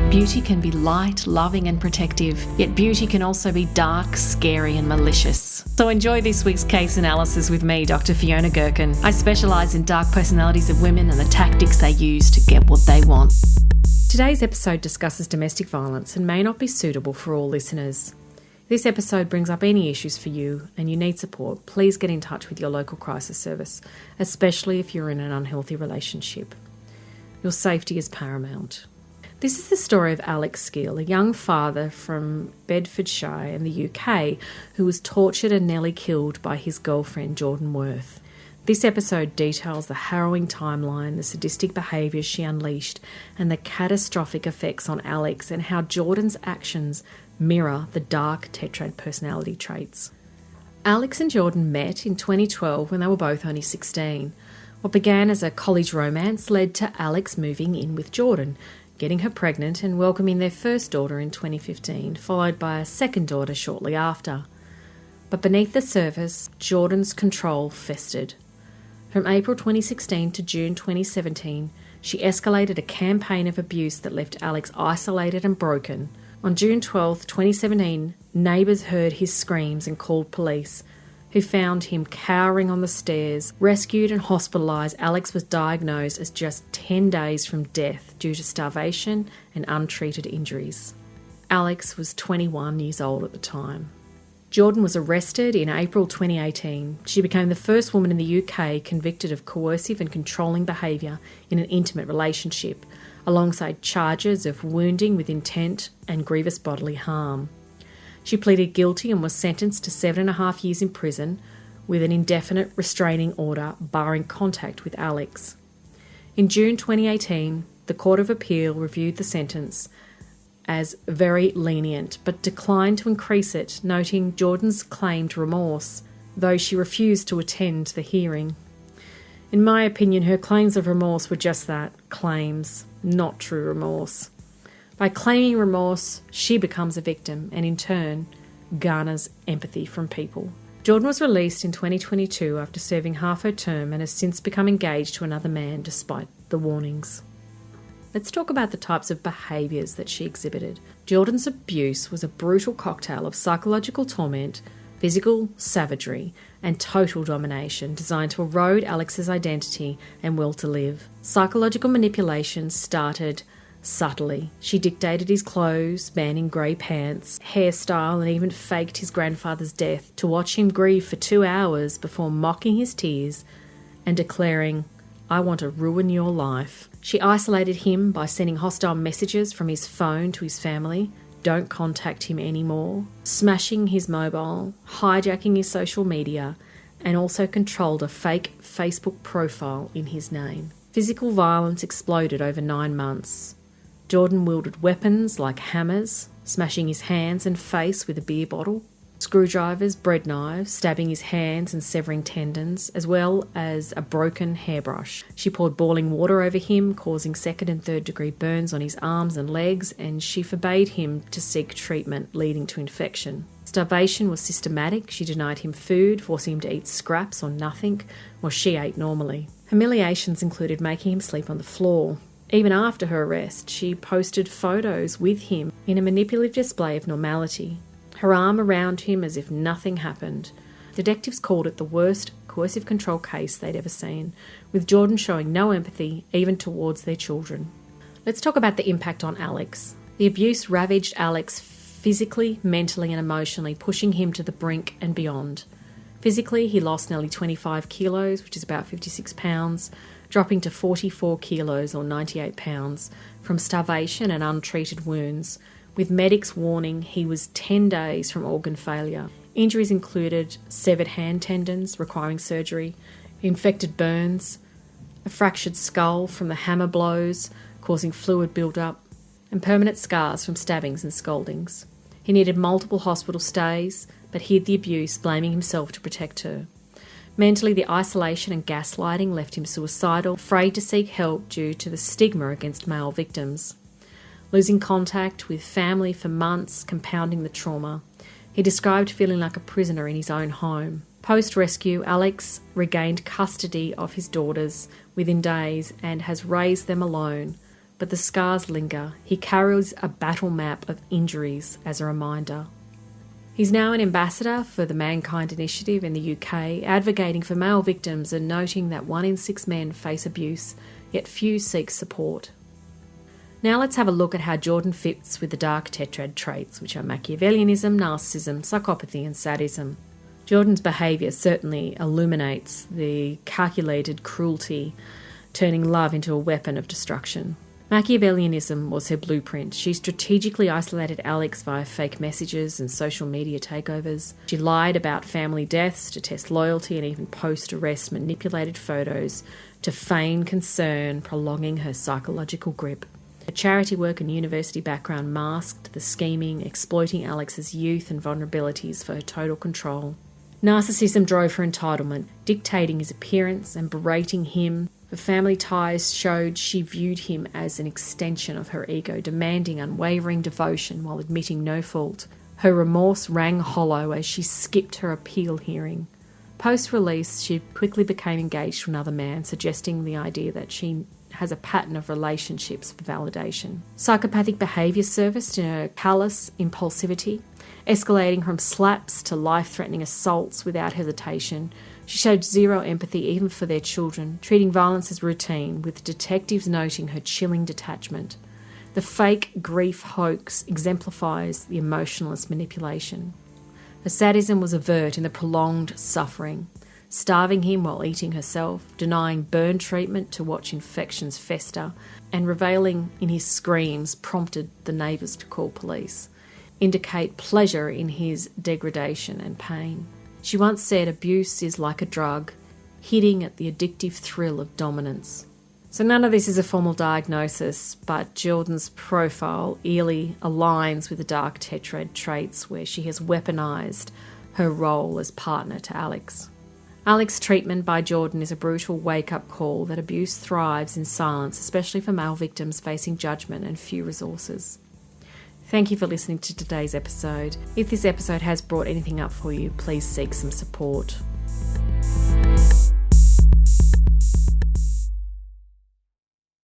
Beauty can be light, loving and protective, yet beauty can also be dark, scary and malicious. So enjoy this week's case analysis with me, Dr. Fiona Gherkin. I specialise in dark personalities of women and the tactics they use to get what they want. Today's episode discusses domestic violence and may not be suitable for all listeners. If this episode brings up any issues for you and you need support, please get in touch with your local crisis service, especially if you're in an unhealthy relationship. Your safety is paramount. This is the story of Alex Skeel, a young father from Bedfordshire in the UK who was tortured and nearly killed by his girlfriend Jordan Worth. This episode details the harrowing timeline, the sadistic behaviours she unleashed, and the catastrophic effects on Alex and how Jordan's actions mirror the dark tetrad personality traits. Alex and Jordan met in 2012 when they were both only 16. What began as a college romance led to Alex moving in with Jordan, getting her pregnant and welcoming their first daughter in 2015, followed by a second daughter shortly after. But beneath the surface, Jordan's control festered. From April 2016 to June 2017, she escalated a campaign of abuse that left Alex isolated and broken. On June 12, 2017, neighbours heard his screams and called police, who found him cowering on the stairs. Rescued and hospitalised, Alex was diagnosed as just 10 days from death due to starvation and untreated injuries. Alex was 21 years old at the time. Jordan was arrested in April 2018. She became the first woman in the UK convicted of coercive and controlling behaviour in an intimate relationship, alongside charges of wounding with intent and grievous bodily harm. She pleaded guilty and was sentenced to 7.5 years in prison with an indefinite restraining order barring contact with Alex. In June 2018, the Court of Appeal reviewed the sentence as very lenient but declined to increase it, noting Jordan's claimed remorse, though she refused to attend the hearing. In my opinion, her claims of remorse were just that, claims, not true remorse. By claiming remorse, she becomes a victim and in turn garners empathy from people. Jordan was released in 2022 after serving half her term and has since become engaged to another man despite the warnings. Let's talk about the types of behaviours that she exhibited. Jordan's abuse was a brutal cocktail of psychological torment, physical savagery and total domination designed to erode Alex's identity and will to live. Psychological manipulation started subtly. She dictated his clothes, banning grey pants, hairstyle, and even faked his grandfather's death to watch him grieve for 2 hours before mocking his tears and declaring, "I want to ruin your life." She isolated him by sending hostile messages from his phone to his family, "Don't contact him anymore," smashing his mobile, hijacking his social media, and also controlled a fake Facebook profile in his name. Physical violence exploded over 9 months. Jordan wielded weapons like hammers, smashing his hands and face with a beer bottle, screwdrivers, bread knives, stabbing his hands and severing tendons, as well as a broken hairbrush. She poured boiling water over him, causing second and third degree burns on his arms and legs, and she forbade him to seek treatment, leading to infection. Starvation was systematic. She denied him food, forcing him to eat scraps or nothing, while she ate normally. Humiliations included making him sleep on the floor. Even after her arrest, she posted photos with him in a manipulative display of normality, her arm around him as if nothing happened. Detectives called it the worst coercive control case they'd ever seen, with Jordan showing no empathy even towards their children. Let's talk about the impact on Alex. The abuse ravaged Alex physically, mentally and emotionally, pushing him to the brink and beyond. Physically, he lost nearly 25 kilos, which is about 56 pounds, dropping to 44 kilos or 98 pounds from starvation and untreated wounds, with medics warning he was 10 days from organ failure. Injuries included severed hand tendons requiring surgery, infected burns, a fractured skull from the hammer blows causing fluid build-up, and permanent scars from stabbings and scaldings. He needed multiple hospital stays, but hid the abuse, blaming himself to protect her. Mentally, the isolation and gaslighting left him suicidal, afraid to seek help due to the stigma against male victims. Losing contact with family for months, compounding the trauma. He described feeling like a prisoner in his own home. Post-rescue, Alex regained custody of his daughters within days and has raised them alone, but the scars linger. He carries a battle map of injuries as a reminder. He's now an ambassador for the Mankind Initiative in the UK, advocating for male victims and noting that 1 in 6 men face abuse, yet few seek support. Now let's have a look at how Jordan fits with the dark tetrad traits, which are Machiavellianism, narcissism, psychopathy and sadism. Jordan's behaviour certainly illuminates the calculated cruelty, turning love into a weapon of destruction. Machiavellianism was her blueprint. She strategically isolated Alex via fake messages and social media takeovers. She lied about family deaths to test loyalty and even post-arrest manipulated photos to feign concern, prolonging her psychological grip. Her charity work and university background masked the scheming, exploiting Alex's youth and vulnerabilities for her total control. Narcissism drove her entitlement, dictating his appearance and berating him. Her family ties showed she viewed him as an extension of her ego, demanding unwavering devotion while admitting no fault. Her remorse rang hollow as she skipped her appeal hearing. Post-release, she quickly became engaged to another man, suggesting the idea that she has a pattern of relationships for validation. Psychopathic behaviour surfaced in her callous impulsivity, escalating from slaps to life-threatening assaults without hesitation. She showed zero empathy even for their children, treating violence as routine, with detectives noting her chilling detachment. The fake grief hoax exemplifies the emotionless manipulation. Her sadism was overt in the prolonged suffering, starving him while eating herself, denying burn treatment to watch infections fester, and reveling in his screams prompted the neighbours to call police, indicate pleasure in his degradation and pain. She once said abuse is like a drug, hitting at the addictive thrill of dominance. So none of this is a formal diagnosis, but Jordan's profile eerily aligns with the dark tetrad traits where she has weaponised her role as partner to Alex. Alex's treatment by Jordan is a brutal wake-up call that abuse thrives in silence, especially for male victims facing judgment and few resources. Thank you for listening to today's episode. If this episode has brought anything up for you, please seek some support.